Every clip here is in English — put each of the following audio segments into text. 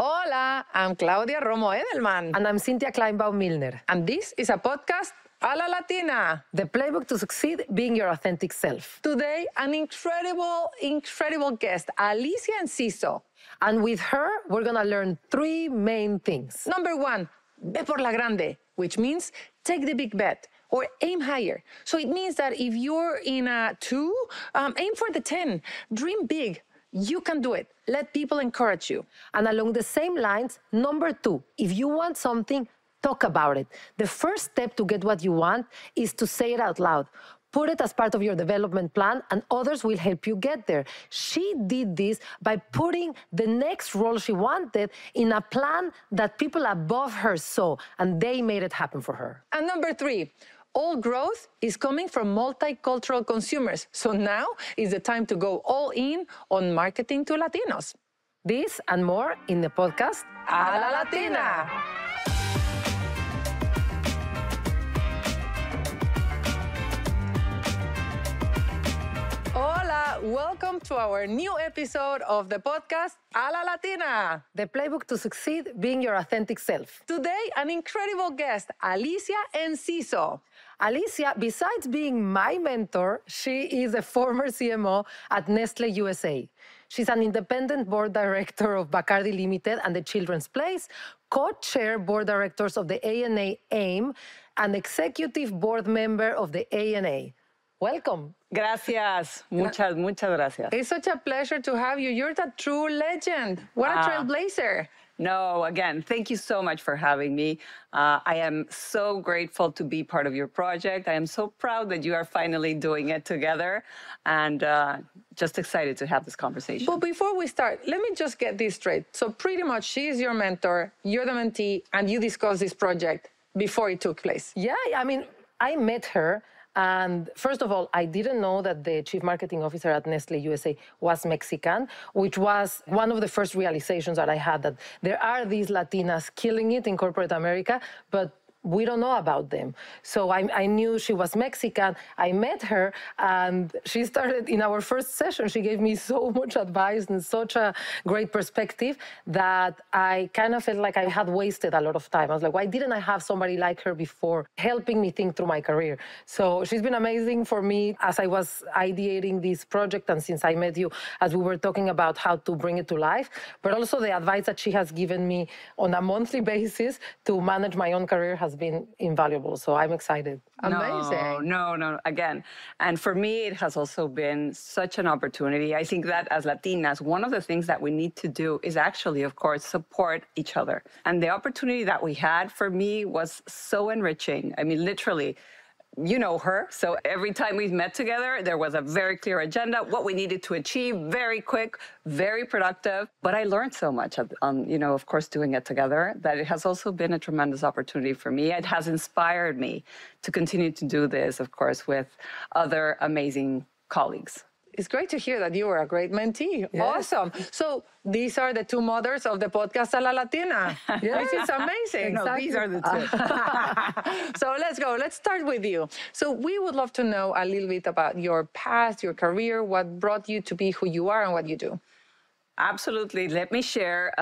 Hola, I'm Claudia Romo Edelman. And I'm Cynthia Kleinbaum-Milner. And this is a podcast a la Latina. The playbook to succeed being your authentic self. Today, an incredible guest, Alicia Enciso. And with her, we're going to learn three main things. Number one, ve por la grande, which means take the big bet or aim higher. So it means that if you're in a 2, aim for the 10. Dream big. You can do it. Let people encourage you. And along the same lines, number 2, if you want something, talk about it. The first step to get what you want is to say it out loud. Put it as part of your development plan, and others will help you get there. She did this by putting the next role she wanted in a plan that people above her saw, and they made it happen for her. And number 3, all growth is coming from multicultural consumers. So now is the time to go all in on marketing to Latinos. This and more in the podcast A la Latina. Hola, welcome to our new episode of the podcast A la Latina. The playbook to succeed being your authentic self. Today, an incredible guest, Alicia Enciso. Alicia, besides being my mentor, she is a former CMO at Nestle USA. She's an independent board director of Bacardi Limited and the Children's Place, co-chair board directors of the ANA AIM, and executive board member of the ANA. Welcome. Gracias. Muchas gracias. It's such a pleasure to have you. You're the true legend. What a trailblazer. No, again, thank you so much for having me. I am so grateful to be part of your project. I am so proud that you are finally doing it together, and just excited to have this conversation. But before we start, let me just get this straight. So pretty much she is your mentor, you're the mentee, and you discussed this project before it took place. Yeah, I mean, I met her. And first of all, I didn't know that the chief marketing officer at Nestle USA was Mexican, which was one of the first realizations that I had, that there are these Latinas killing it in corporate America, but we don't know about them. So I knew she was Mexican. I met her, and she started, in our first session, she gave me so much advice and such a great perspective that I kind of felt like I had wasted a lot of time. I was like, why didn't I have somebody like her before, helping me think through my career? So she's been amazing for me as I was ideating this project, and since I met you, as we were talking about how to bring it to life, but also the advice that she has given me on a monthly basis to manage my own career has been invaluable. So I'm excited. Amazing. No. Again, and for me, it has also been such an opportunity. I think that as Latinas, one of the things that we need to do is actually, of course, support each other. And the opportunity that we had for me was so enriching. I mean, literally, you know her. So every time we've met together, there was a very clear agenda, what we needed to achieve, very quick, very productive. But I learned so much, of course, doing it together, that it has also been a tremendous opportunity for me. It has inspired me to continue to do this, of course, with other amazing colleagues. It's great to hear that you were a great mentee. Yes. Awesome. So these are the two mothers of the podcast A la Latina. Yes. This is amazing. No, these are the two. So let's go. Let's start with you. So we would love to know a little bit about your past, your career, what brought you to be who you are and what you do. Absolutely. Let me share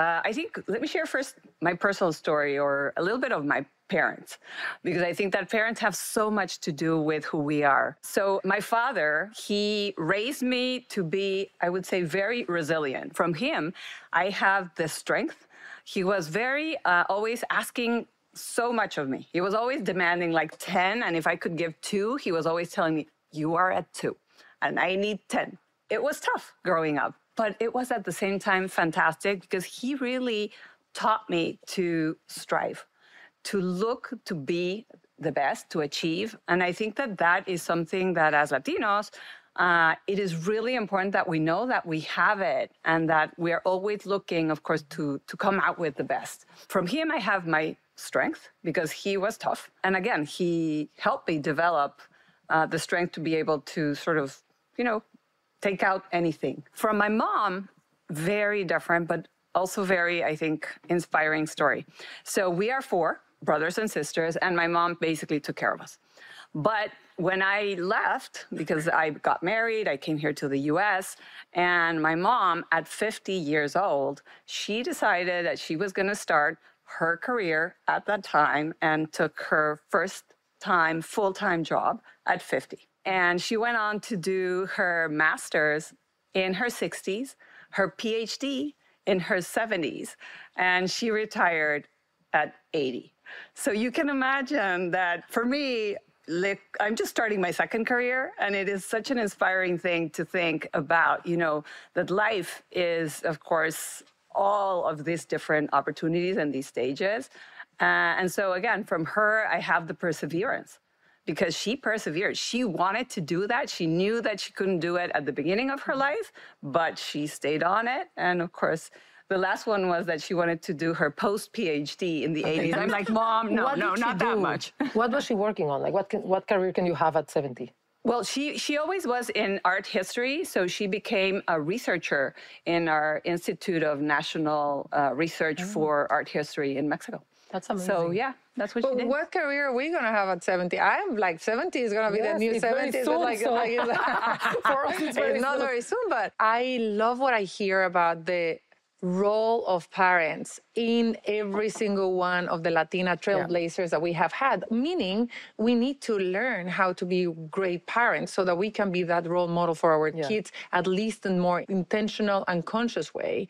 first my personal story, or a little bit of my parents, because I think that parents have so much to do with who we are. So my father, he raised me to be, I would say, very resilient. From him, I have the strength. He was very, always asking so much of me. He was always demanding like 10, and if I could give 2, he was always telling me, you are at 2, and I need 10. It was tough growing up, but it was at the same time fantastic, because he really taught me to strive, to look to be the best, to achieve. And I think that that is something that as Latinos, it is really important that we know that we have it, and that we are always looking, of course, to come out with the best. From him, I have my strength, because he was tough. And again, he helped me develop the strength to be able to sort of, take out anything. From my mom, very different, but also very, I think, inspiring story. So we are 4 brothers and sisters, and my mom basically took care of us. But when I left, because I got married, I came here to the US, and my mom, at 50 years old, she decided that she was going to start her career at that time and took her first time full-time job at 50. And she went on to do her master's in her 60s, her PhD in her 70s, and she retired at 80. So you can imagine that for me, like, I'm just starting my second career, and it is such an inspiring thing to think about, that life is, of course, all of these different opportunities and these stages. And so again, from her, I have the perseverance, because she persevered. She wanted to do that. She knew that she couldn't do it at the beginning of her life, but she stayed on it. And of course, the last one was that she wanted to do her post-PhD in the 80s. I'm like, Mom, no, not that much. What was she working on? Like, what career can you have at 70? Well, she always was in art history, so she became a researcher in our Institute of National Research for Art History in Mexico. That's amazing. So yeah, that's what she did. What career are we going to have at 70? I'm like, 70 is going to be the new 70. Soon, for us, It's not very soon, but I love what I hear about the role of parents in every single one of the Latina trailblazers that we have had, meaning we need to learn how to be great parents so that we can be that role model for our kids, at least in more intentional and conscious way.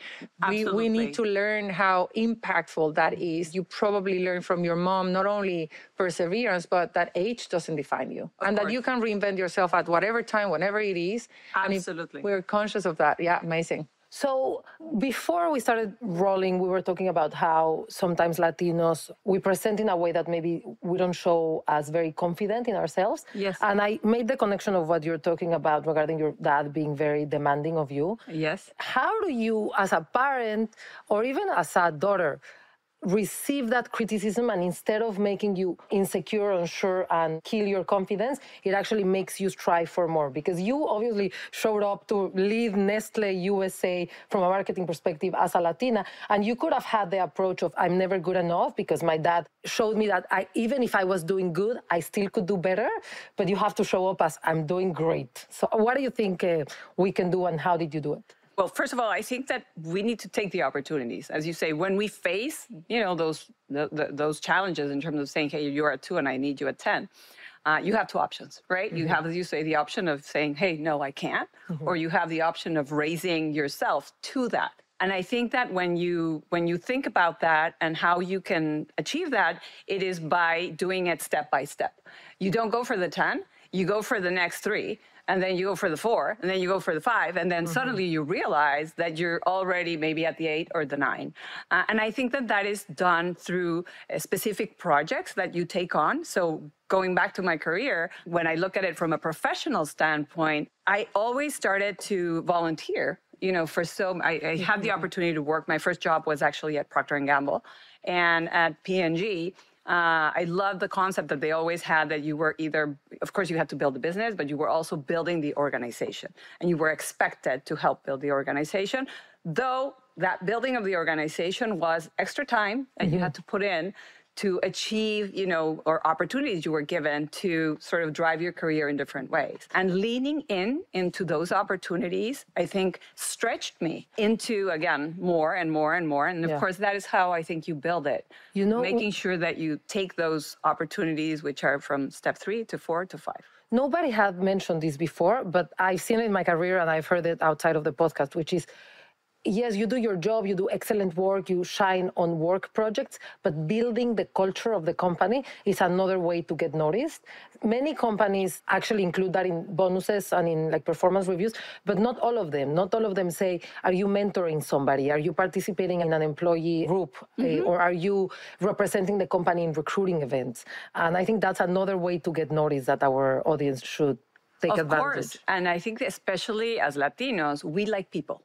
We need to learn how impactful that is. You probably learn from your mom, not only perseverance, but that age doesn't define you. And that you can reinvent yourself at whatever time, whenever it is. Absolutely. And we're conscious of that. Yeah, amazing. So before we started rolling, we were talking about how sometimes Latinos, we present in a way that maybe we don't show as very confident in ourselves. Yes. And I made the connection of what you're talking about regarding your dad being very demanding of you. Yes. How do you, as a parent or even as a daughter, receive that criticism, and instead of making you insecure, unsure, and kill your confidence, it actually makes you strive for more? Because you obviously showed up to lead Nestle USA from a marketing perspective as a Latina, and you could have had the approach of, I'm never good enough, because my dad showed me that even if I was doing good, I still could do better, but you have to show up as, I'm doing great. So what do you think we can do, and how did you do it? Well, first of all, I think that we need to take the opportunities. As you say, when we face, those challenges in terms of saying, hey, you're at 2 and I need you at 10, you have two options, right? Mm-hmm. You have, as you say, the option of saying, hey, no, I can't. Mm-hmm. Or you have the option of raising yourself to that. And I think that when you think about that and how you can achieve that, it is by doing it step by step. You don't go for the 10, you go for the next 3. And then you go for the 4, and then you go for the 5, and then suddenly you realize that you're already maybe at the 8 or the 9. And I think that that is done through specific projects that you take on. So going back to my career, when I look at it from a professional standpoint, I always started to volunteer. I had the opportunity to work. My first job was actually at Procter & Gamble, and at P&G. I love the concept that they always had, that you were either, of course, you had to build a business, but you were also building the organization, and you were expected to help build the organization, though that building of the organization was extra time that you had to put in to achieve, or opportunities you were given to sort of drive your career in different ways. And leaning into those opportunities, I think, stretched me into, again, more and more and more. And of course, that is how I think you build it. Making sure that you take those opportunities, which are from step 3 to 4 to 5. Nobody had mentioned this before, but I've seen it in my career, and I've heard it outside of the podcast, which is, yes, you do your job, you do excellent work, you shine on work projects, but building the culture of the company is another way to get noticed. Many companies actually include that in bonuses and in performance reviews, but not all of them. Not all of them say, are you mentoring somebody? Are you participating in an employee group? Or are you representing the company in recruiting events? And I think that's another way to get noticed that our audience should take advantage. Of course, and I think especially as Latinos, we like people.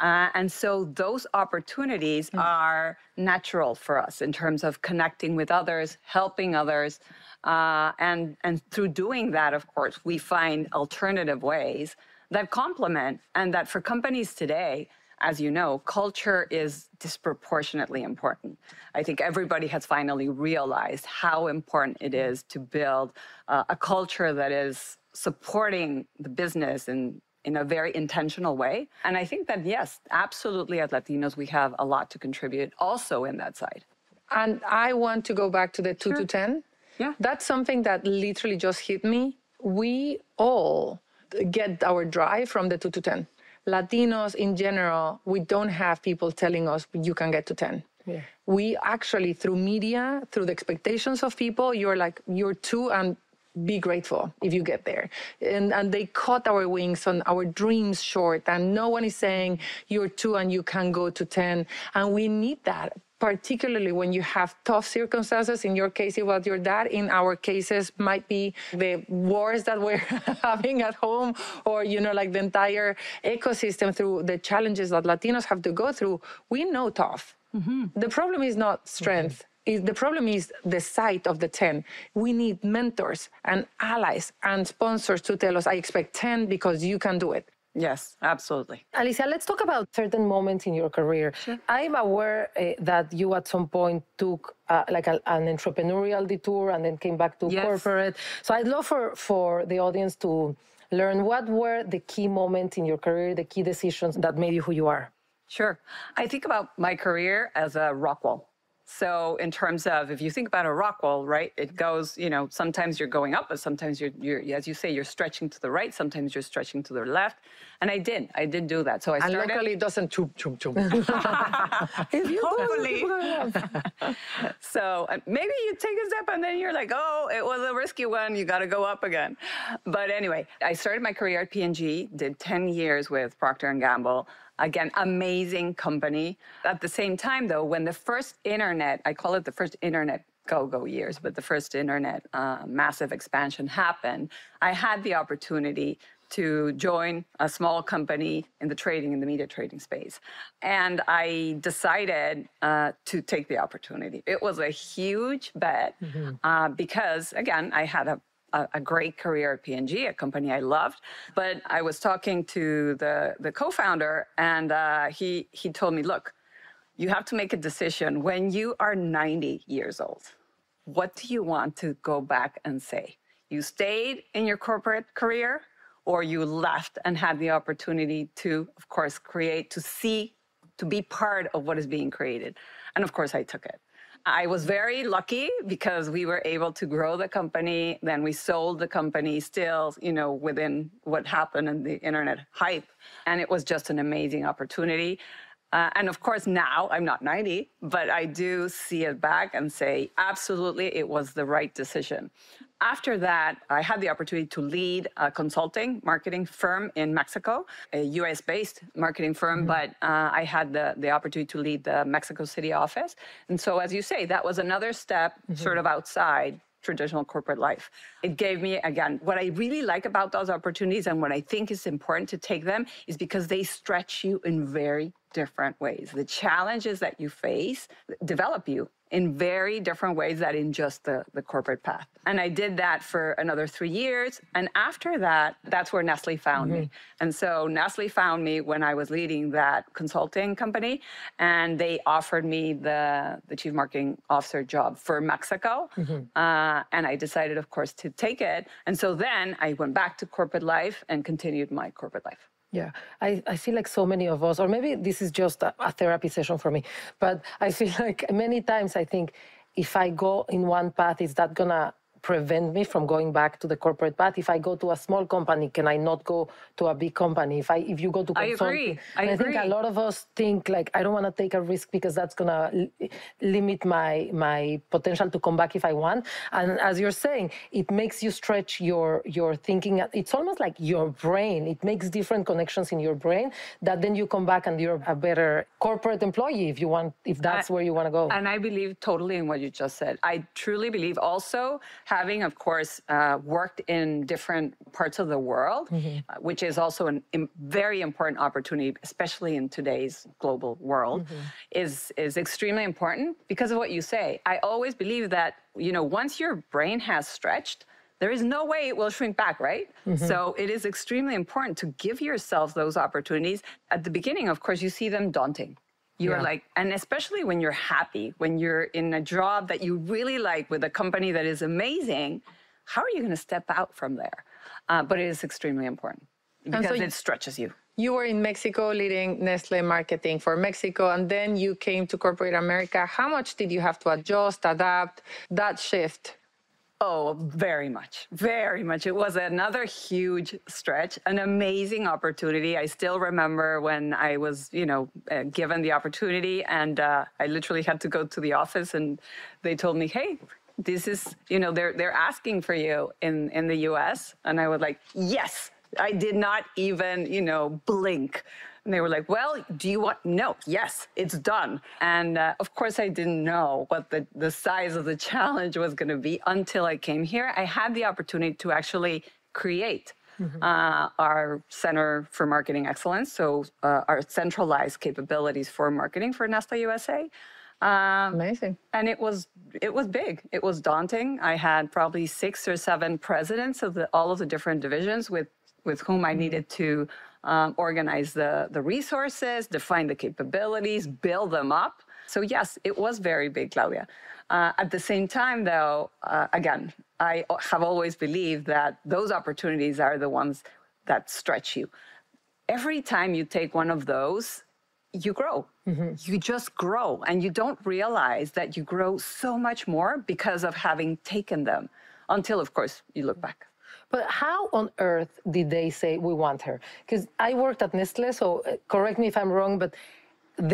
And so those opportunities are natural for us in terms of connecting with others, helping others. And through doing that, of course, we find alternative ways that complement, and that for companies today, as you know, culture is disproportionately important. I think everybody has finally realized how important it is to build a culture that is supporting the business in a very intentional way. And I think that, yes, absolutely, as Latinos, we have a lot to contribute also in that side. And I want to go back to the 2 to 10. Yeah. That's something that literally just hit me. We all get our drive from the 2 to 10. Latinos in general, we don't have people telling us you can get to 10. Yeah. We actually, through media, through the expectations of people, you're 2 and be grateful if you get there. And they cut our wings on our dreams short, and no one is saying you're 2 and you can go to 10. And we need that, particularly when you have tough circumstances. In your case, it was your dad. In our cases, might be the wars that we're having at home, or, like the entire ecosystem through the challenges that Latinos have to go through. We know tough. Mm-hmm. The problem is not strength. Mm-hmm. The problem is the sight of the 10. We need mentors and allies and sponsors to tell us, I expect 10 because you can do it. Yes, absolutely. Alicia, let's talk about certain moments in your career. Sure. I'm aware that you at some point took an entrepreneurial detour and then came back to corporate. So I'd love for the audience to learn what were the key moments in your career, the key decisions that made you who you are. Sure. I think about my career as a rock wall. So in terms of, if you think about a rock wall, right, it goes, sometimes you're going up, but sometimes you're, as you say, you're stretching to the right, sometimes you're stretching to the left. And I did do that. So I started. And locally it doesn't choom, choom, choom. Hopefully. So maybe you take a step and then you're like, oh, it was a risky one. You got to go up again. But anyway, I started my career at P&G, did 10 years with Procter & Gamble. Again, amazing company. At the same time, though, when the first internet, I call it the first internet go-go years, but the first internet massive expansion happened, I had the opportunity to join a small company in the media trading space. And I decided to take the opportunity. It was a huge bet because, again, I had a great career at P&G, a company I loved. But I was talking to the co-founder, and he told me, look, you have to make a decision when you are 90 years old. What do you want to go back and say? You stayed in your corporate career, or you left and had the opportunity to, of course, to be part of what is being created. And of course, I took it. I was very lucky because we were able to grow the company. Then we sold the company still, within what happened in the internet hype. And it was just an amazing opportunity. And of course, now I'm not 90, but I do see it back and say, absolutely, it was the right decision. After that, I had the opportunity to lead a consulting marketing firm in Mexico, a US-based marketing firm, but I had the opportunity to lead the Mexico City office. And so, as you say, that was another step sort of outside traditional corporate life. It gave me, again, what I really like about those opportunities and what I think is important to take them is because they stretch you in very different ways. The challenges that you face develop you in very different ways than in just the corporate path. And I did that for another 3 years. And after that, that's where Nestle found me. And so Nestle found me when I was leading that consulting company, and they offered me the chief marketing officer job for Mexico. And I decided, of course, to take it. And so then I went back to corporate life and continued my corporate life. Yeah, I feel like so many of us, or maybe this is just a therapy session for me, but I feel like many times I think if I go in one path, is that gonna prevent me from going back to the corporate path? If I go to a small company, can I not go to a big company? If you go to consulting, I think a lot of us think like, I don't want to take a risk because that's gonna limit my potential to come back if I want. And as you're saying, it makes you stretch your thinking. It's almost like your brain. It makes different connections in your brain that then you come back and you're a better corporate employee if that's where you want to go. And I believe totally in what you just said. I truly believe also having, of course, worked in different parts of the world, which is also a very important opportunity, especially in today's global world, is extremely important because of what you say. I always believe that, once your brain has stretched, there is no way it will shrink back, right? So it is extremely important to give yourself those opportunities. At the beginning, of course, you see them daunting. You're like, and especially when you're happy, when you're in a job that you really like with a company that is amazing, how are you going to step out from there? But it is extremely important because it stretches you. You were in Mexico leading Nestle marketing for Mexico, and then you came to corporate America. How much did you have to adjust, adapt, that shift? Oh, very much, very much. It was another huge stretch, an amazing opportunity. I still remember when I was, given the opportunity, and I literally had to go to the office, and they told me, hey, this is, they're asking for you in the US. And I was like, yes. I did not even, blink. And they were like, well, do you want? No, yes, it's done. And of course, I didn't know what the size of the challenge was going to be until I came here. I had the opportunity to actually create our Center for Marketing Excellence, so our centralized capabilities for marketing for Nestle USA. Amazing. And it was big. It was daunting. I had probably 6 or 7 presidents of all of the different divisions with whom I needed to organize the resources, define the capabilities, build them up. So yes, it was very big, Claudia. At the same time, though, again, I have always believed that those opportunities are the ones that stretch you. Every time you take one of those, you grow. You just grow, and you don't realize that you grow so much more because of having taken them until, of course, you look back. But how on earth did they say, we want her? Because I worked at Nestle, so correct me if I'm wrong, but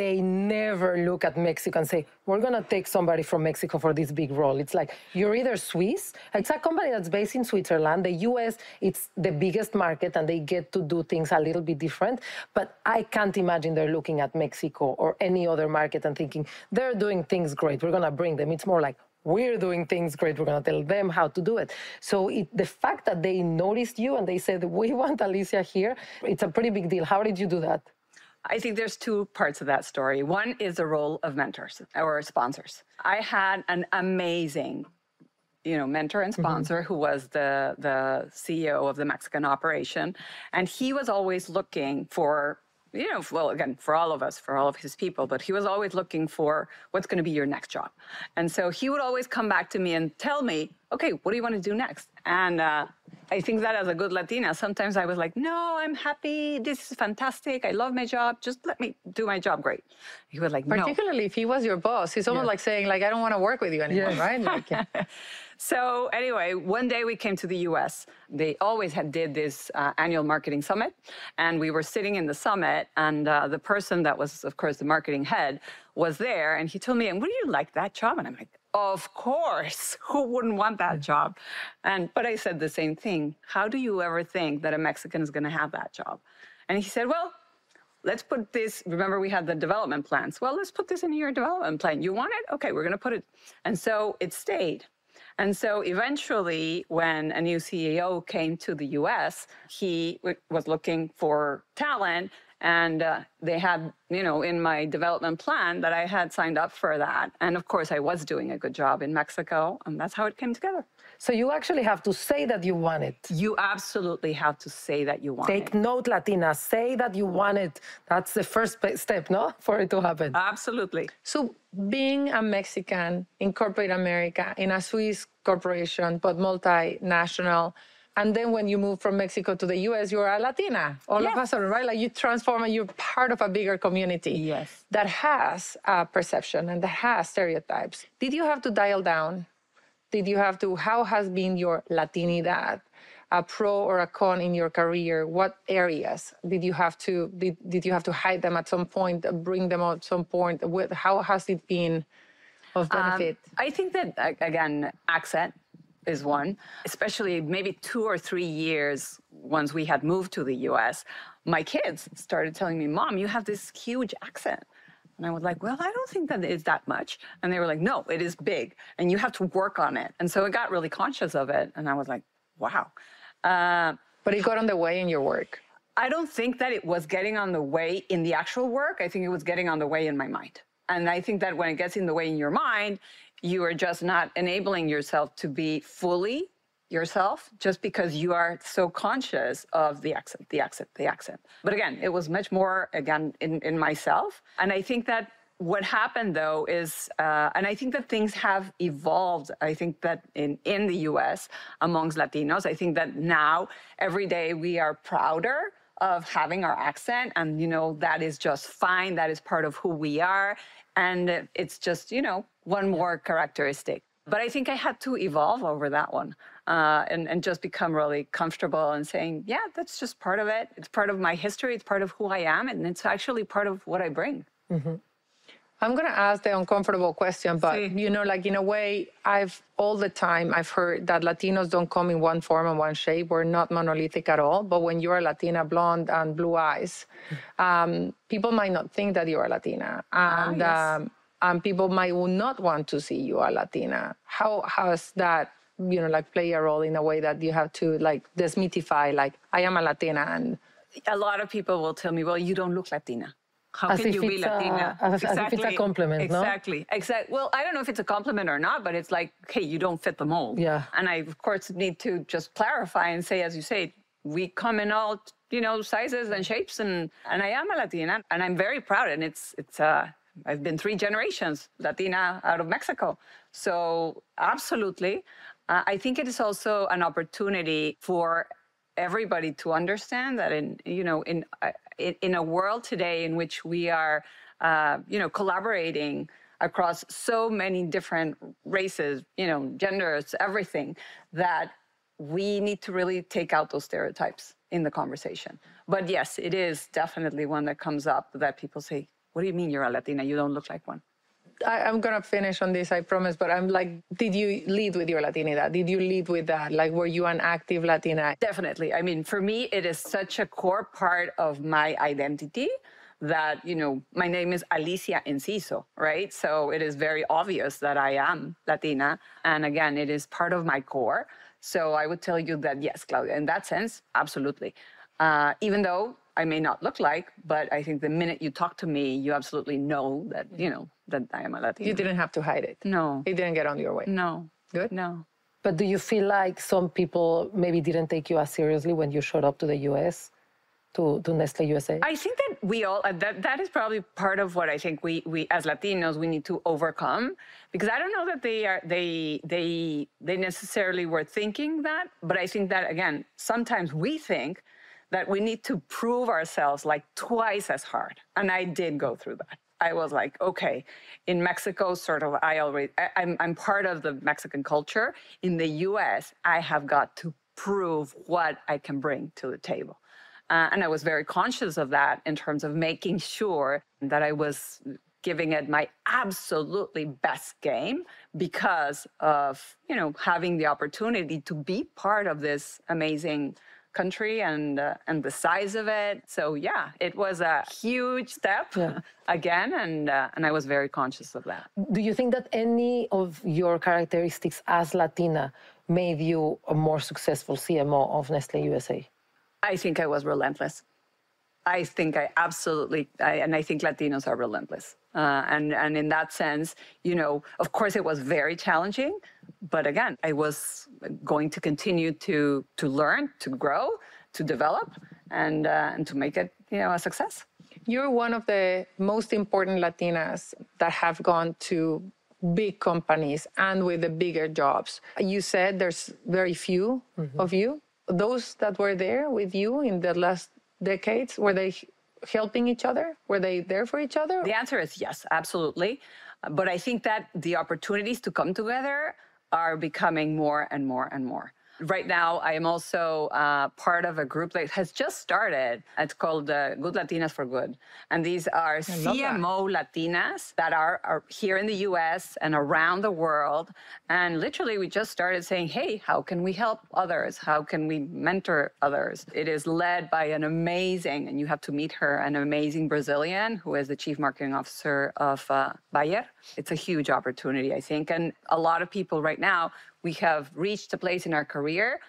they never look at Mexico and say, we're going to take somebody from Mexico for this big role. It's like, you're either Swiss. It's a company that's based in Switzerland. The US, it's the biggest market, and they get to do things a little bit different. But I can't imagine they're looking at Mexico or any other market and thinking, they're doing things great, we're going to bring them. It's more like, we're doing things great, we're going to tell them how to do it. So the fact that they noticed you and they said, we want Alicia here, it's a pretty big deal. How did you do that? I think there's 2 parts of that story. One is the role of mentors or sponsors. I had an amazing, mentor and sponsor who was the CEO of the Mexican operation. And he was always looking for, well, again, for all of us, for all of his people, but he was always looking for what's going to be your next job. And so he would always come back to me and tell me, okay, what do you want to do next? And I think that as a good Latina, sometimes I was like, no, I'm happy. This is fantastic. I love my job. Just let me do my job great. He was like, no. Particularly if he was your boss. It's almost like saying, I don't want to work with you anymore, right? Like, So anyway, one day we came to the US. They always did this annual marketing summit. And we were sitting in the summit. And the person that was, of course, the marketing head was there. And he told me, and would you like that job? And I'm like, of course, who wouldn't want that job? But I said the same thing. How do you ever think that a Mexican is going to have that job? And he said, well, let's put this, remember we had the development plans. Well, let's put this in your development plan. You want it? Okay, we're going to put it. And so it stayed. And so eventually, when a new CEO came to the US, he was looking for talent. And they had, in my development plan that I had signed up for that. And of course, I was doing a good job in Mexico. And that's how it came together. So you actually have to say that you want it. You absolutely have to say that you want it. Take note, Latina. Say that you want it. That's the first step, no? For it to happen. Absolutely. So being a Mexican in corporate America, in a Swiss corporation, but multinational, and then when you move from Mexico to the US, you're a Latina, all of a sudden, right? Like you transform and you're part of a bigger community that has a perception and that has stereotypes. Did you have to dial down? How has been your Latinidad, a pro or a con in your career? What areas did you have to hide them at some point, bring them at some point? How has it been of benefit? I think that, again, accent is one, especially maybe 2 or 3 years once we had moved to the US, my kids started telling me, Mom, you have this huge accent. And I was like, well, I don't think that it's that much. And they were like, no, it is big and you have to work on it. And so I got really conscious of it. And I was like, wow. But it got on the way in your work. I don't think that it was getting on the way in the actual work. I think it was getting on the way in my mind. And I think that when it gets in the way in your mind, you are just not enabling yourself to be fully yourself just because you are so conscious of the accent. But again, it was much more, again, in myself. And I think that what happened, though, is, and I think that things have evolved. I think that in the US, amongst Latinos, I think that now, every day, we are prouder of having our accent. And, that is just fine. That is part of who we are. And it's just, one more characteristic. But I think I had to evolve over that one and just become really comfortable and saying, yeah, that's just part of it. It's part of my history. It's part of who I am. And it's actually part of what I bring. Mm-hmm. I'm going to ask the uncomfortable question, but, like in a way, all the time I've heard that Latinos don't come in one form and one shape. We're not monolithic at all. But when you're a Latina, blonde and blue eyes, people might not think that you're a Latina. And, yes. And people might not want to see you a Latina. How has that, play a role in a way that you have to, demystify, I am a Latina? And a lot of people will tell me, well, you don't look Latina. How can you be Latina? As if it's a compliment, no? Exactly. Well, I don't know if it's a compliment or not, but it's like, hey, you don't fit the mold. Yeah. And I, of course, need to just clarify and say, as you say, we come in all, sizes and shapes, and I am a Latina, and I'm very proud. And it's I've been 3 generations Latina out of Mexico. So absolutely. I think it is also an opportunity for everybody to understand that in a world today in which we are, collaborating across so many different races, genders, everything, that we need to really take out those stereotypes in the conversation. But yes, it is definitely one that comes up that people say, what do you mean you're a Latina? You don't look like one. I'm going to finish on this, I promise, but I'm like, did you lead with your Latinidad? Did you lead with that? Were you an active Latina? Definitely. I mean, for me, it is such a core part of my identity that, my name is Alicia Enciso, right? So it is very obvious that I am Latina. And again, it is part of my core. So I would tell you that, yes, Claudia, in that sense, absolutely. Even though I may not look like, but I think the minute you talk to me, you absolutely know that, that I am a Latina. You didn't have to hide it. No. It didn't get on your way. No. Good? No. But do you feel like some people maybe didn't take you as seriously when you showed up to the U.S., to Nestle USA? I think that we all, that is probably part of what I think we as Latinos, we need to overcome, because I don't know that they necessarily were thinking that, but I think that, again, sometimes we think that we need to prove ourselves twice as hard. And I did go through that. I was like, okay, in Mexico, I'm part of the Mexican culture. In the US, I have got to prove what I can bring to the table. And I was very conscious of that in terms of making sure that I was giving it my absolutely best game because of, having the opportunity to be part of this amazing country and the size of it. So yeah, it was a huge step again, and I was very conscious of that. Do you think that any of your characteristics as Latina made you a more successful CMO of Nestle USA? I think I was relentless. I think I absolutely, and I think Latinos are relentless. And in that sense, of course it was very challenging, but again, I was going to continue to learn, to grow, to develop, and to make it, a success. You're one of the most important Latinas that have gone to big companies and with the bigger jobs. You said there's very few of you. Those that were there with you in the last decades, were they helping each other? Were they there for each other? The answer is yes, absolutely. But I think that the opportunities to come together are becoming more and more and more. Right now, I am also part of a group that has just started. It's called Good Latinas for Good. And these are CMO Latinas that are here in the US and around the world. And literally, we just started saying, hey, how can we help others? How can we mentor others? It is led by an amazing, and you have to meet her, an amazing Brazilian who is the Chief Marketing Officer of Bayer. It's a huge opportunity, I think. And a lot of people right now, we have reached a place in our career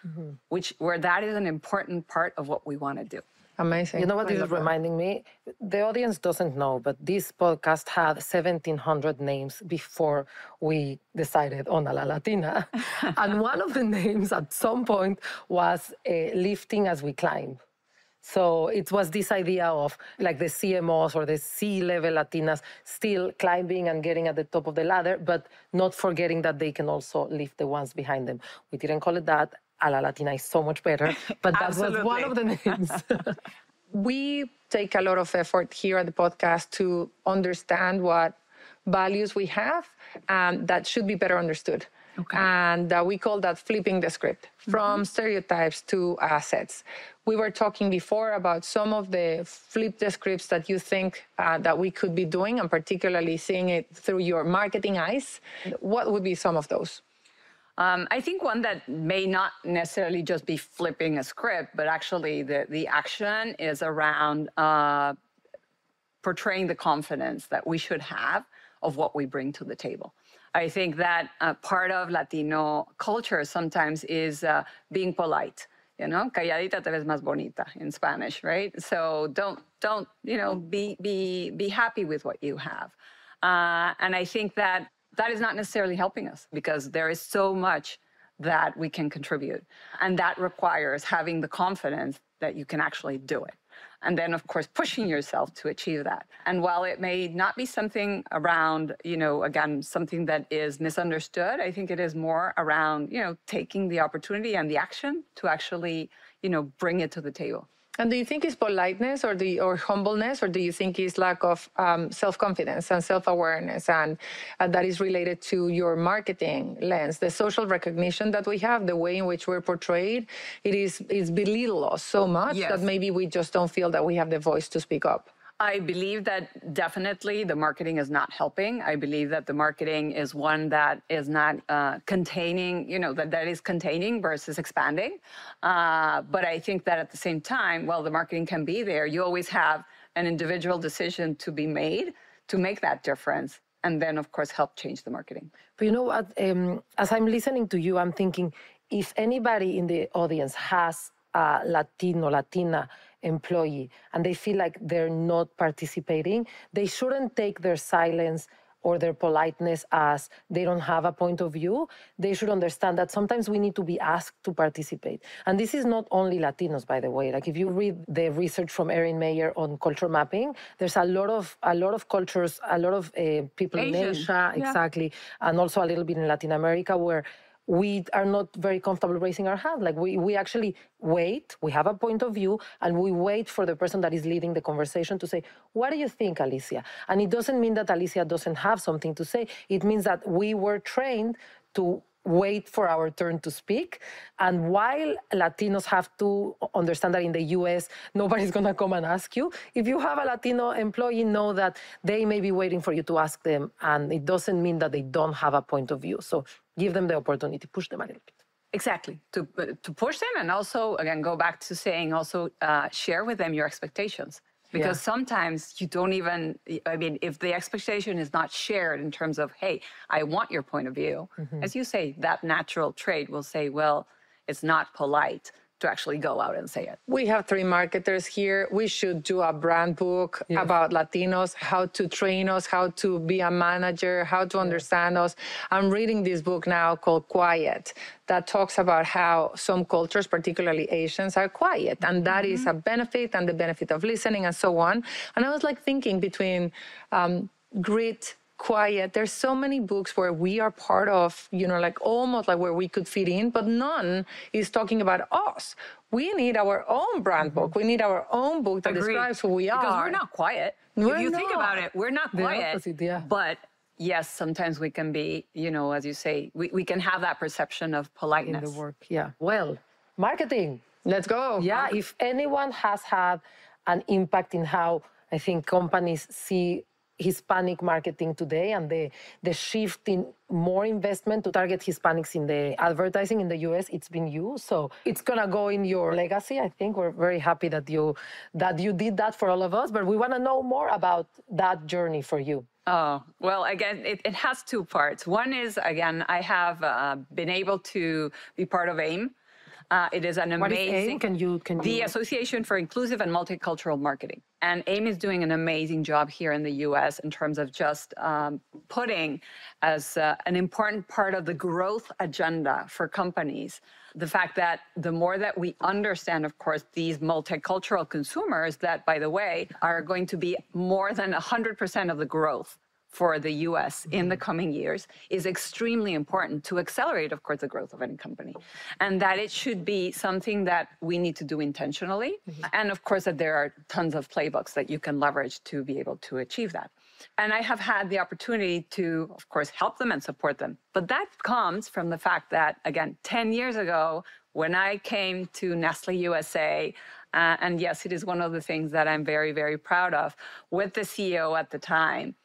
where that is an important part of what we want to do. Amazing. You know what I this is love that. reminding me? The audience doesn't know, but this podcast had 1,700 names before we decided on a La Latina. And one of the names at some point was Lifting as We Climb. So it was this idea of like the CMOs or the C-level Latinas still climbing and getting at the top of the ladder, but not forgetting that they can also lift the ones behind them. We didn't call it that. A La Latina is so much better, but that was one of the names. We take a lot of effort here at the podcast to understand what values we have that should be better understood. Okay. And we call that flipping the script from stereotypes to assets. We were talking before about some of the flip the scripts that you think that we could be doing, and particularly seeing it through your marketing eyes. What would be some of those? I think one that may not necessarily just be flipping a script, but actually the action is around portraying the confidence that we should have of what we bring to the table. I think that part of Latino culture sometimes is being polite. You know, calladita te ves más bonita in Spanish, right? So don't be happy with what you have. And I think that is not necessarily helping us because there is so much that we can contribute. And that requires having the confidence that you can actually do it. And then, of course, pushing yourself to achieve that. And while it may not be something around, again, something that is misunderstood, I think it is more around, taking the opportunity and the action to actually, bring it to the table. And do you think it's politeness or humbleness, or do you think it's lack of self-confidence and self-awareness, and that is related to your marketing lens, the social recognition that we have, the way in which we're portrayed? It's belittle us so much that maybe we just don't feel that we have the voice to speak up. I believe that definitely the marketing is not helping. I believe that the marketing is one that is not containing, that is containing versus expanding. But I think that at the same time, while the marketing can be there, you always have an individual decision to be made to make that difference. And then, of course, help change the marketing. But you know what? As I'm listening to you, I'm thinking, if anybody in the audience has a Latino, Latina employee and they feel like they're not participating, they shouldn't take their silence or their politeness as they don't have a point of view. They should understand that sometimes we need to be asked to participate. And this is not only Latinos, by the way. Like if you read the research from Erin Meyer on culture mapping, there's a lot of cultures, a lot of people in Asia, exactly, and also a little bit in Latin America where we are not very comfortable raising our hand. Like we actually wait, we have a point of view, and we wait for the person that is leading the conversation to say, what do you think, Alicia? And it doesn't mean that Alicia doesn't have something to say. It means that we were trained to wait for our turn to speak. And while Latinos have to understand that in the US, nobody's going to come and ask you, if you have a Latino employee, know that they may be waiting for you to ask them. And it doesn't mean that they don't have a point of view. So give them the opportunity, push them a little bit. Exactly, to push them, and also, again, go back to saying also share with them your expectations. Because sometimes you don't even, if the expectation is not shared in terms of, hey, I want your point of view, as you say, that natural trait will say, well, it's not polite to actually go out and say it. We have 3 marketers here. We should do a brand book about Latinos, how to train us, how to be a manager, how to understand us. I'm reading this book now called Quiet that talks about how some cultures, particularly Asians, are quiet. And that is a benefit, and the benefit of listening and so on. And I was like thinking between grit, quiet, there's so many books where we are part of, like almost like where we could fit in, but none is talking about us. We need our own brand book. We need our own book that describes who we are. Because we're not quiet. If you think about it, we're not quiet. Opposite, but yes, sometimes we can be, as you say, we can have that perception of politeness. In the work, Well, marketing. Let's go. Yeah, if anyone has had an impact in how I think companies see Hispanic marketing today and the shift in more investment to target Hispanics in the advertising in the US, it's been you. So it's gonna go in your legacy. I think we're very happy that you did that for all of us, but we wanna know more about that journey for you. Oh, well, again, it has 2 parts. One is, again, I have been able to be part of AIM. It is an What is amazing. AIM? Can you? The Association for Inclusive and Multicultural Marketing. And AIM is doing an amazing job here in the US in terms of just putting as an important part of the growth agenda for companies the fact that the more that we understand, of course, these multicultural consumers that, by the way, are going to be more than 100% of the growth for the US in the coming years is extremely important to accelerate, of course, the growth of any company. And that it should be something that we need to do intentionally. And of course, that there are tons of playbooks that you can leverage to be able to achieve that. And I have had the opportunity to, of course, help them and support them. But that comes from the fact that, again, 10 years ago, when I came to Nestle USA, and yes, it is one of the things that I'm very, very proud of, with the CEO at the time.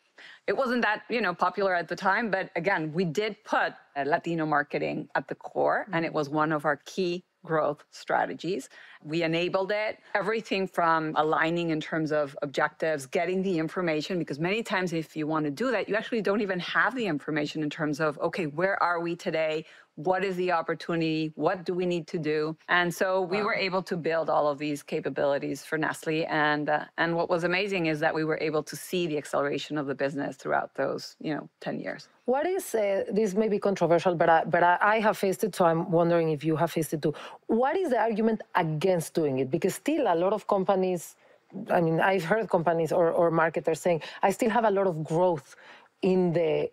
It wasn't that, popular at the time, but again, we did put Latino marketing at the core, and it was one of our key growth strategies. We enabled it, everything from aligning in terms of objectives, getting the information, because many times if you want to do that, you actually don't even have the information in terms of, okay, where are we today? What is the opportunity? What do we need to do? And so we were able to build all of these capabilities for Nestle. And what was amazing is that we were able to see the acceleration of the business throughout those, 10 years. What is, this may be controversial, but I have faced it, so I'm wondering if you have faced it too. What is the argument against doing it? Because still a lot of companies, I've heard companies or marketers saying, I still have a lot of growth in the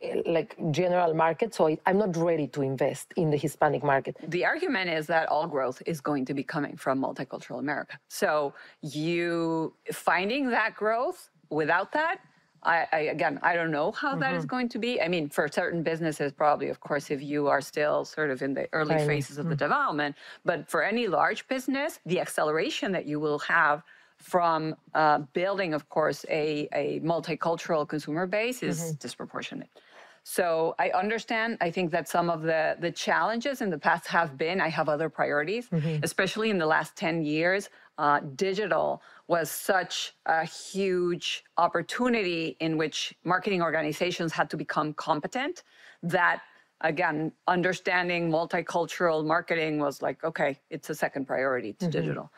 general market, so I'm not ready to invest in the Hispanic market. The argument is that all growth is going to be coming from multicultural America. So you finding that growth without that, I don't know how that is going to be. For certain businesses, probably, of course, if you are still sort of in the early phases of the development. But for any large business, the acceleration that you will have from building, of course, a multicultural consumer base is disproportionate. So I understand. I think that some of the challenges in the past have been, I have other priorities, especially in the last 10 years. Digital was such a huge opportunity in which marketing organizations had to become competent that, again, understanding multicultural marketing was like, okay, it's a second priority to digital.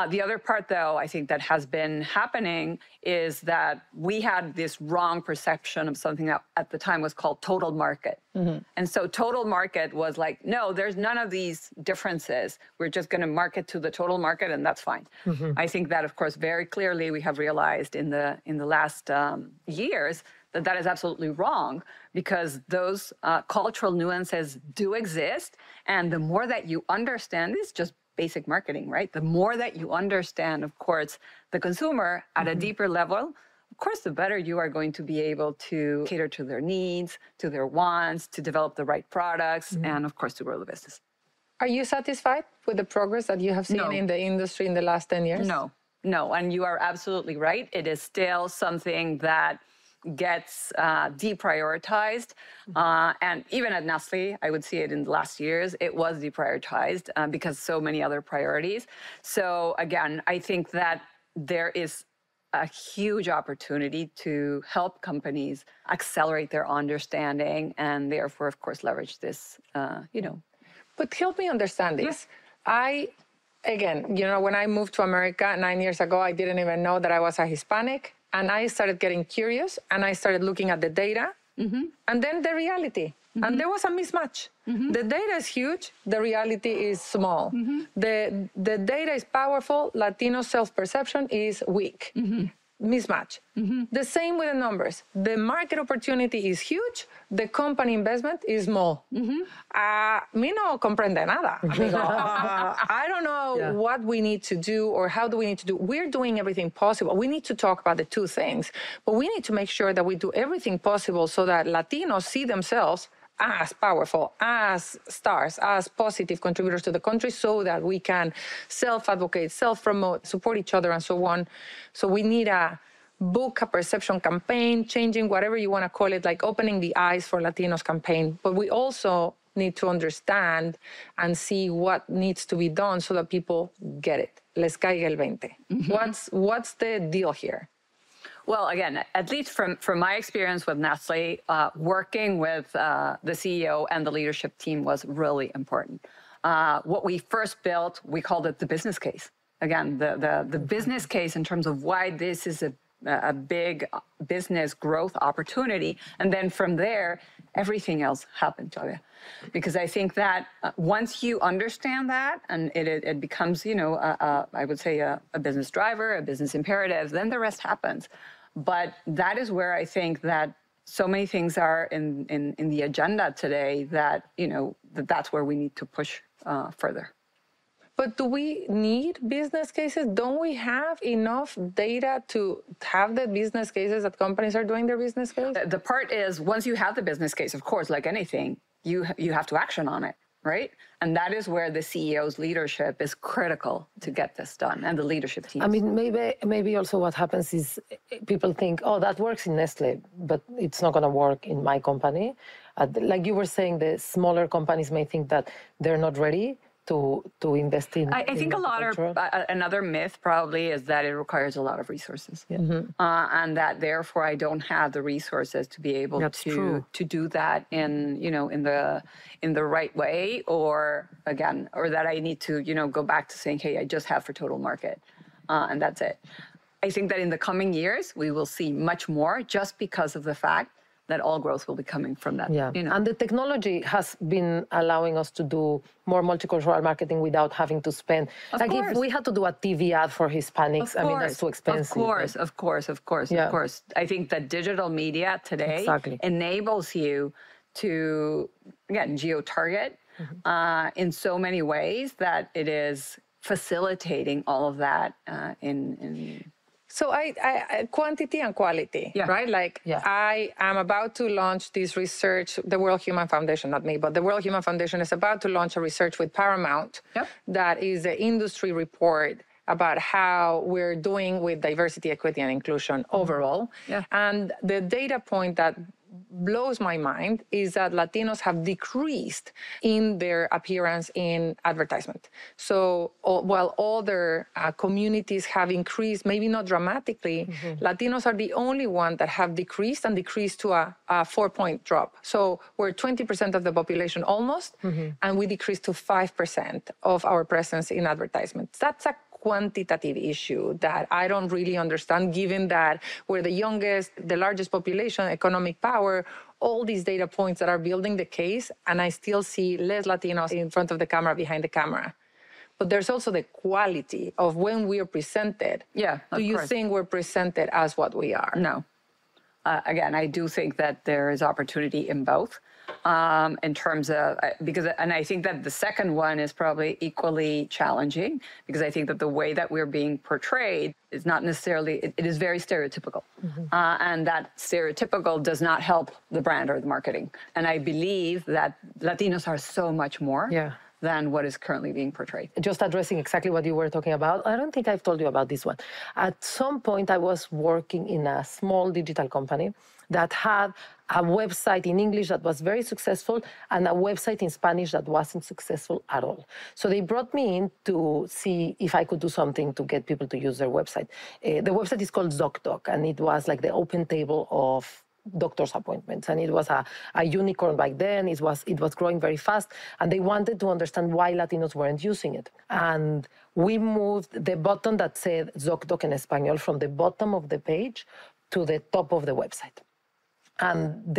The other part, though, I think that has been happening is that we had this wrong perception of something that at the time was called total market. And so total market was like, no, there's none of these differences. We're just going to market to the total market, and that's fine. I think that, of course, very clearly we have realized in the last years that is absolutely wrong, because those cultural nuances do exist. And the more that you understand this, just basic marketing, right? The more that you understand, of course, the consumer at a deeper level, of course, the better you are going to be able to cater to their needs, to their wants, to develop the right products, and of course, to grow the business. Are you satisfied with the progress that you have seen in the industry in the last 10 years? No. And you are absolutely right. It is still something that gets deprioritized. And even at Nestle, I would see it in the last years, it was deprioritized because so many other priorities. So again, I think that there is a huge opportunity to help companies accelerate their understanding and therefore, of course, leverage this, But help me understand this. When I moved to America 9 years ago, I didn't even know that I was a Hispanic. And I started getting curious, and I started looking at the data, and then the reality. And there was a mismatch. The data is huge. The reality is small. The data is powerful. Latino self-perception is weak. Mismatch. The same with the numbers. The market opportunity is huge. The company investment is small. Me no comprende nada. I don't know what we need to do or how do we need to do. We're doing everything possible. We need to talk about the two things, but we need to make sure that we do everything possible so that Latinos see themselves as powerful, as stars, as positive contributors to the country, so that we can self-advocate, self-promote, support each other, and so on. So we need a perception campaign, changing whatever you want to call it, like opening the eyes for Latinos campaign. But we also need to understand and see what needs to be done so that people get it. Les caiga el 20. What's the deal here? Well, again, at least from my experience with Nestle, working with the CEO and the leadership team was really important. what we first built, we called it the business case. Again, the business case in terms of why this is a big business growth opportunity. And then from there, everything else happened, Claudia. Because I think that once you understand that and it becomes, I would say a business driver, a business imperative, then the rest happens. But that is where I think that so many things are in the agenda today that, that's where we need to push further. But do we need business cases? Don't we have enough data to have the business cases that companies are doing their business case? The part is, once you have the business case, of course, like anything, you have to action on it, right? And that is where the CEO's leadership is critical to get this done, and the leadership team. I mean, maybe also what happens is people think, oh, that works in Nestle, but it's not going to work in my company. Like you were saying, the smaller companies may think that they're not ready to invest in. I think another myth probably is that it requires a lot of resources, and that therefore I don't have the resources to be able to do that in the right way, or that I need to go back to saying, hey, I just have for total market, and that's it. I think that in the coming years we will see much more, just because of the fact that all growth will be coming from that. Yeah, and the technology has been allowing us to do more multicultural marketing without having to spend. If we had to do a TV ad for Hispanics, I mean, that's too expensive. Of course. I think that digital media today enables you to, again, geo-target in so many ways that it is facilitating all of that So I quantity and quality, right? I am about to launch this research, the World Human Foundation, not me, but the World Human Foundation is about to launch a research with Paramount that is an industry report about how we're doing with diversity, equity, and inclusion overall. And the data point that blows my mind is that Latinos have decreased in their appearance in advertisement. So while other communities have increased, maybe not dramatically, Latinos are the only one that have decreased to a 4-point drop. So we're 20% of the population almost, and we decreased to 5% of our presence in advertisements. That's a quantitative issue that I don't really understand, given that we're the youngest, the largest population, economic power, all these data points that are building the case, and I still see less Latinos in front of the camera, behind the camera. But there's also the quality of when we are presented. Do you think we're presented as what we are? No. Again, I do think that there is opportunity in both. In terms of, and I think that the second one is probably equally challenging, because I think that the way that we're being portrayed is not necessarily, it is very stereotypical. And that stereotypical does not help the brand or the marketing. And I believe that Latinos are so much more than what is currently being portrayed. Just addressing exactly what you were talking about, I don't think I've told you about this one. At some point, I was working in a small digital company that had a website in English that was very successful and a website in Spanish that wasn't successful at all. So they brought me in to see if I could do something to get people to use their website. The website is called ZocDoc, and it was like the open table of doctor's appointments, and it was a unicorn back then. It was growing very fast, and they wanted to understand why Latinos weren't using it. And we moved the button that said ZocDoc in Espanol from the bottom of the page to the top of the website. And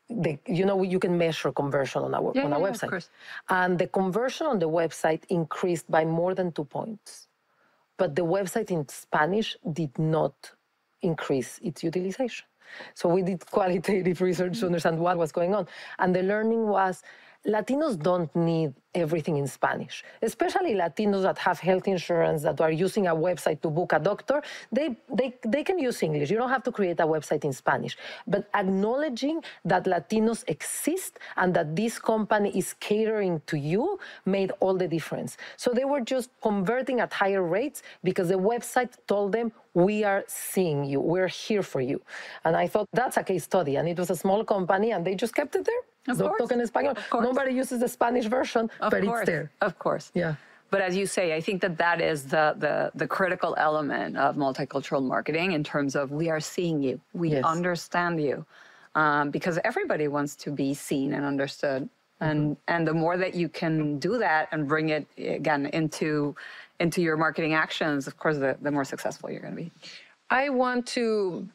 you can measure conversion on a website. Of course. And the conversion on the website increased by more than 2 points. But the website in Spanish did not increase its utilization. So we did qualitative research to understand what was going on. And the learning was Latinos don't need everything in Spanish, especially Latinos that have health insurance, that are using a website to book a doctor. They can use English. You don't have to create a website in Spanish. But acknowledging that Latinos exist and that this company is catering to you made all the difference. So they were just converting at higher rates because the website told them, we are seeing you, we're here for you. And I thought that's a case study. And it was a small company, and they just kept it there. ZocDoc en Español. Nobody uses the Spanish version, but it's there. Of course. Yeah. But as you say, I think that is the critical element of multicultural marketing, in terms of we are seeing you, we understand you, because everybody wants to be seen and understood And the more that you can do that and bring it again into your marketing actions, of course, the more successful you're going to be. I want to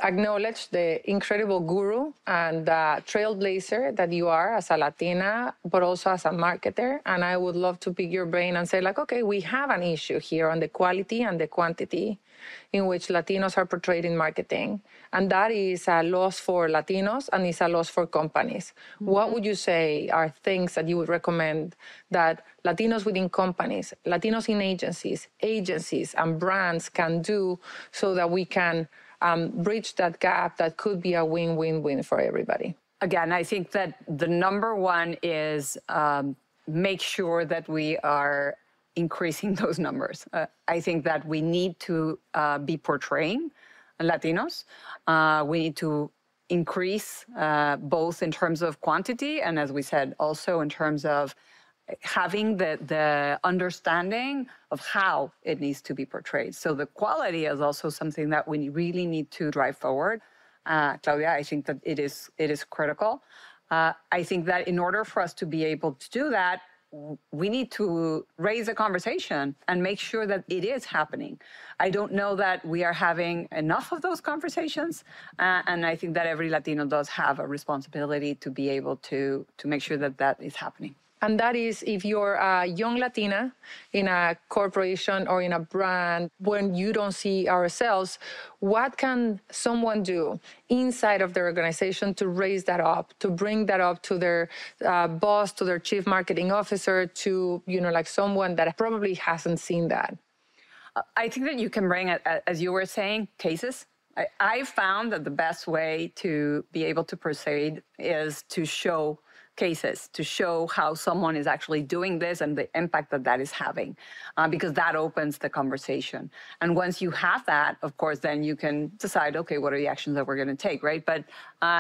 acknowledge the incredible guru and trailblazer that you are as a Latina, but also as a marketer. And I would love to pick your brain and say, like, okay, we have an issue here on the quality and the quantity in which Latinos are portrayed in marketing. And that is a loss for Latinos and is a loss for companies. Mm-hmm. What would you say are things that you would recommend that Latinos within companies, Latinos in agencies and brands can do so that we can bridge that gap that could be a win-win-win for everybody? Again, I think that the number one is make sure that we are increasing those numbers. I think that we need to be portraying Latinos. We need to increase both in terms of quantity and, as we said, also in terms of having the understanding of how it needs to be portrayed. So the quality is also something that we really need to drive forward. Claudia, I think that it is critical. I think that in order for us to be able to do that, we need to raise a conversation and make sure that it is happening. I don't know that we are having enough of those conversations, and I think that every Latino does have a responsibility to be able to make sure that that is happening. And that is, if you're a young Latina in a corporation or in a brand, when you don't see ourselves, what can someone do inside of their organization to raise that up, to bring that up to their boss, to their chief marketing officer, to, like someone that probably hasn't seen that? I think that you can bring, as you were saying, cases. I found that the best way to be able to proceed is to show cases, to show how someone is actually doing this and the impact that that is having, because that opens the conversation. And once you have that, of course, then you can decide, okay, what are the actions that we're going to take, right? But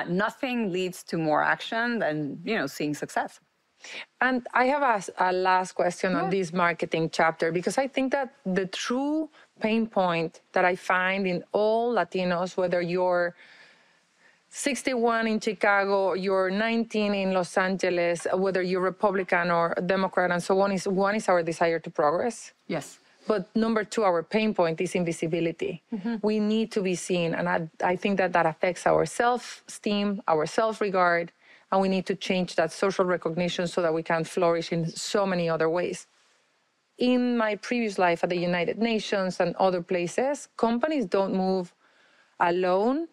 nothing leads to more action than, seeing success. And I have a last question on this marketing chapter, because I think that the true pain point that I find in all Latinos, whether you're 61 in Chicago, you're 19 in Los Angeles, whether you're Republican or Democrat and so on, one is our desire to progress. Yes. But number two, our pain point is invisibility. Mm-hmm. We need to be seen. And I think that affects our self-esteem, our self-regard, and we need to change that social recognition so that we can flourish in so many other ways. In my previous life at the United Nations and other places, companies don't move alone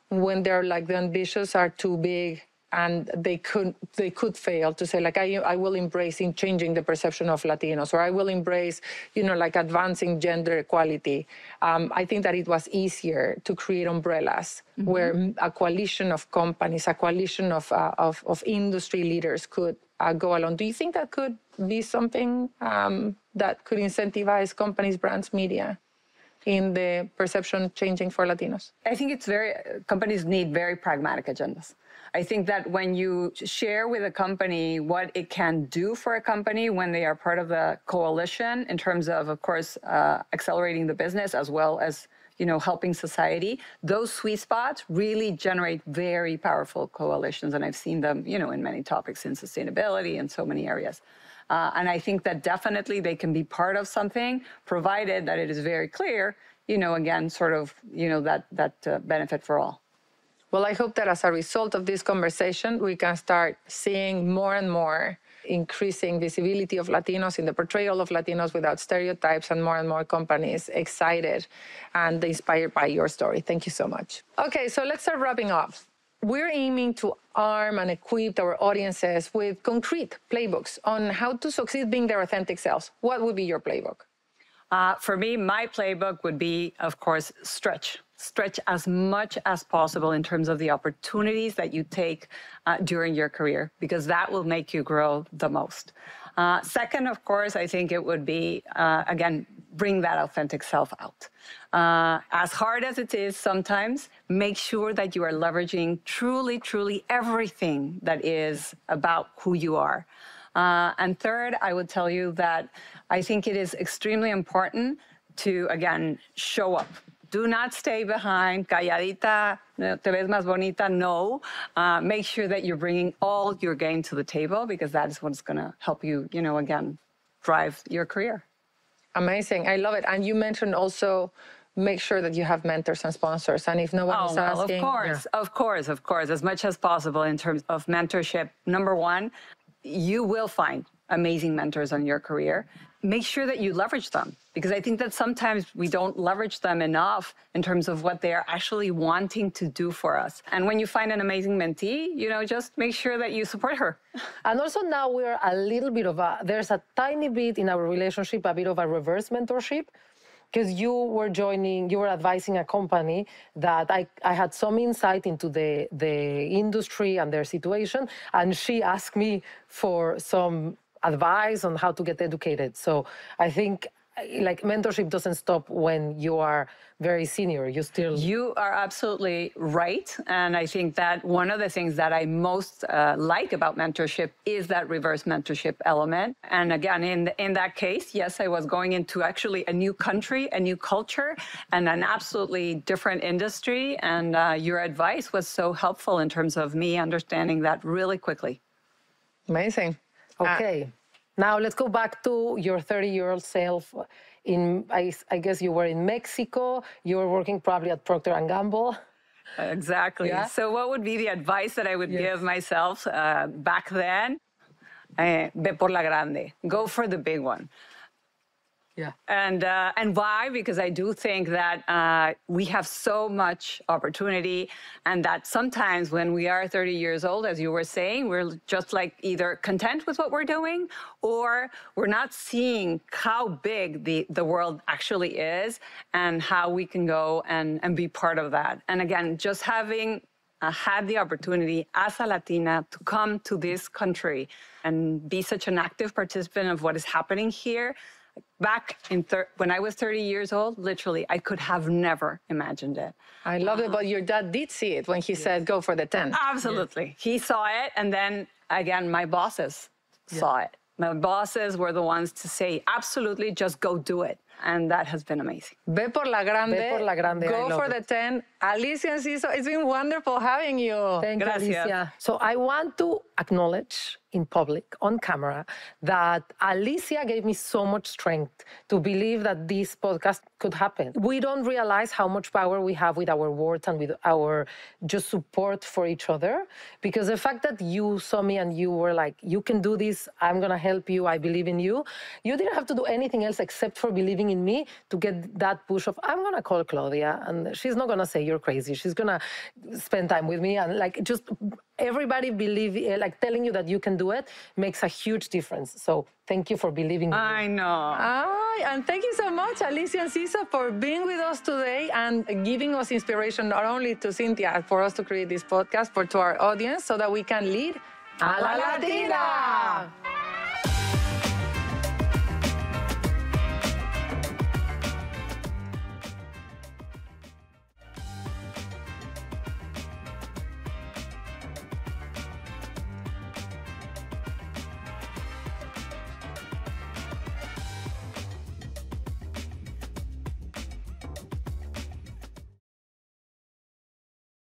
when they're like the ambitions are too big and they could fail to say, like, I will embrace in changing the perception of Latinos, or I will embrace, like advancing gender equality. I think that it was easier to create umbrellas where a coalition of companies, a coalition of industry leaders could go along. Do you think that could be something that could incentivize companies, brands, media in the perception changing for Latinos? I think companies need very pragmatic agendas. I think that when you share with a company what it can do for a company when they are part of the coalition in terms of course, accelerating the business as well as, helping society, those sweet spots really generate very powerful coalitions. And I've seen them, in many topics in sustainability and so many areas. And I think that definitely they can be part of something, provided that it is very clear, again, sort of, that benefit for all. Well, I hope that as a result of this conversation, we can start seeing more and more increasing visibility of Latinos in the portrayal of Latinos without stereotypes, and more companies excited and inspired by your story. Thank you so much. Okay, so let's start wrapping up. We're aiming to arm and equip our audiences with concrete playbooks on how to succeed being their authentic selves. What would be your playbook? For me, my playbook would be, of course, stretch as much as possible in terms of the opportunities that you take during your career, because that will make you grow the most. Second, of course, I think it would be, again, bring that authentic self out. As hard as it is sometimes, make sure that you are leveraging truly everything that is about who you are. And third, I would tell you that I think it is extremely important to, again, show up. Do not stay behind. Calladita, te ves más bonita. No. Make sure that you're bringing all your game to the table, because that is what's going to help you, again, drive your career. Amazing. I love it. And you mentioned also make sure that you have mentors and sponsors. And if no one is asking... Of course. As much as possible in terms of mentorship. Number one, you will find amazing mentors on your career. Make sure that you leverage them, because I think that sometimes we don't leverage them enough in terms of what they are actually wanting to do for us. And when you find an amazing mentee, just make sure that you support her. And also now we're a little bit of there's a tiny bit in our relationship, a bit of a reverse mentorship, because you were advising a company that I had some insight into the industry and their situation, and she asked me for some advice on how to get educated. So I think mentorship doesn't stop when you are very senior. You are absolutely right. And I think that one of the things that I most like about mentorship is that reverse mentorship element. And again, in that case, yes, I was going into actually a new country, a new culture, and an absolutely different industry. And your advice was so helpful in terms of me understanding that really quickly. Amazing. Okay. Now let's go back to your 30-year-old self. I guess you were in Mexico. You were working probably at Procter & Gamble. Exactly. Yeah? So what would be the advice that I would give myself back then? Ve por la grande. Go for the big one. Yeah. And why? Because I do think that we have so much opportunity, and that sometimes when we are 30 years old, as you were saying, we're just either content with what we're doing, or we're not seeing how big the world actually is and how we can go and be part of that. And again, just having had the opportunity as a Latina to come to this country and be such an active participant of what is happening here. Back when I was 30 years old, literally, I could have never imagined it. I love it, but your dad did see it when he said, go for the 10. Absolutely. Yes. He saw it, and then, again, my bosses saw it. My bosses were the ones to say, absolutely, just go do it. And that has been amazing. Ve por la grande. Ve por la grande. Go for the 10. Alicia Enciso, it's been wonderful having you. Thank you, Alicia. So I want to acknowledge in public, on camera, that Alicia gave me so much strength to believe that this podcast could happen. We don't realize how much power we have with our words and with our just support for each other, because the fact that you saw me and you were like, you can do this, I'm going to help you, I believe in you. You didn't have to do anything else except for believing in me to get that push of, I'm going to call Claudia, and she's not going to say you're crazy. She's going to spend time with me, and just everybody telling you that you can do it makes a huge difference. So thank you for believing in me. I know. And thank you so much, Alicia Enciso, for being with us today and giving us inspiration, not only to Cynthia, for us to create this podcast, but to our audience, so that we can lead a la Latina.